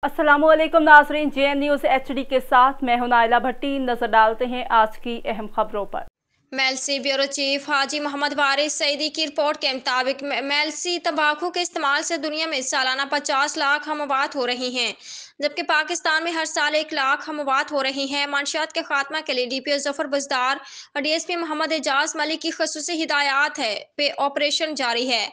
अस्सलाम वालेकुम नाज़रीन, JN न्यूज़ HD के साथ मैं हूं नाइला भट्टी। नजर डालते हैं आज की अहम खबरों पर। मेलसी ब्यूरो चीफ हाजी मोहम्मद वारिस सईदी की रिपोर्ट के मुताबिक मेलसी तंबाकू के इस्तेमाल से दुनिया में सालाना 50 लाख हमवात हो रही हैं, जबकि पाकिस्तान में हर साल 1 लाख हमवात हो रही हैं। मंशियात के खात्मा के लिए DPO जफर बजदार और DSP मोहम्मद एजाज मलिक की खसूसी हिदायत है पे ऑपरेशन जारी है।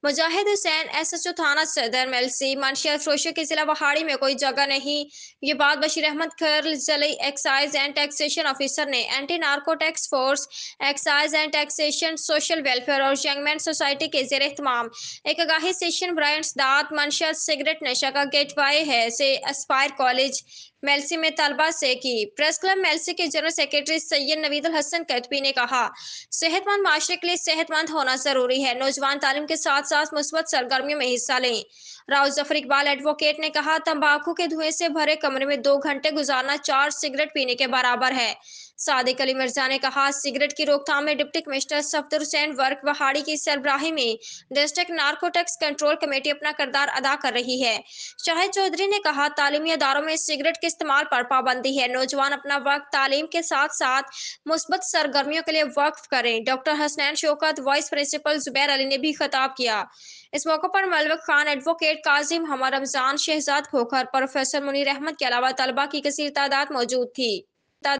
मुजाहिद हुसैन SHO थाना सदर मेलसी मंशियात फरोशी के जिला वहाड़ी में कोई जगह नहीं। ये बात बशीर अहमद खैर जिले एक्साइज एंड टैक्सेशन ऑफिसर ने anti narcotics force, excise and taxation, social welfare और यंगमैन सोसाइटी के जेर एहतमाम एक आगाही सेशन ब्रांड्स दात मंशियात सिगरेट नशा का गेटवे है से एस्पायर कॉलेज मेलसी में तलबा से की। प्रेस क्लब मेलसी के जनरल सेक्रेटरी सैयद नवीदुल हसन कतबी ने कहा, सेहतमंद माशरे के लिए सेहतमंद होना जरूरी है। नौजवान तालीम के साथ साथ मुस्बत सरगर्मियों में हिस्सा लें। राव जफर इकबाल एडवोकेट ने कहा, तंबाकू के धुएं से भरे कमरे में 2 घंटे गुजारना 4 सिगरेट पीने के बराबर है। सादिक अली मिर्जा ने कहा, सिगरेट की रोकथाम में डिप्टी कमिश्नर सफदर हुसैन वर्क वहाड़ी की सरबराही में डिस्ट्रिक्ट नार्कोटिक्स कंट्रोल कमेटी अपना किरदार अदा कर रही है। शाहिद चौधरी ने कहा, तालीमी अदारों में सिगरेट के इस्तेमाल पर पाबंदी है। नौजवान अपना वक्त तालीम के साथ साथ मुस्बत सरगर्मियों के लिए वक्फ करें। Doctor Hasnain Shaukat vice principal Zubair Ali ने भी खिताब किया। इस मौके पर मलवक खान, एडवोकेट काजी मोहम्मद रमजान, शहजाद खोखर, प्रोफेसर मुनीर अहमद के अलावा तलबा की कसीर तादाद मौजूद थी।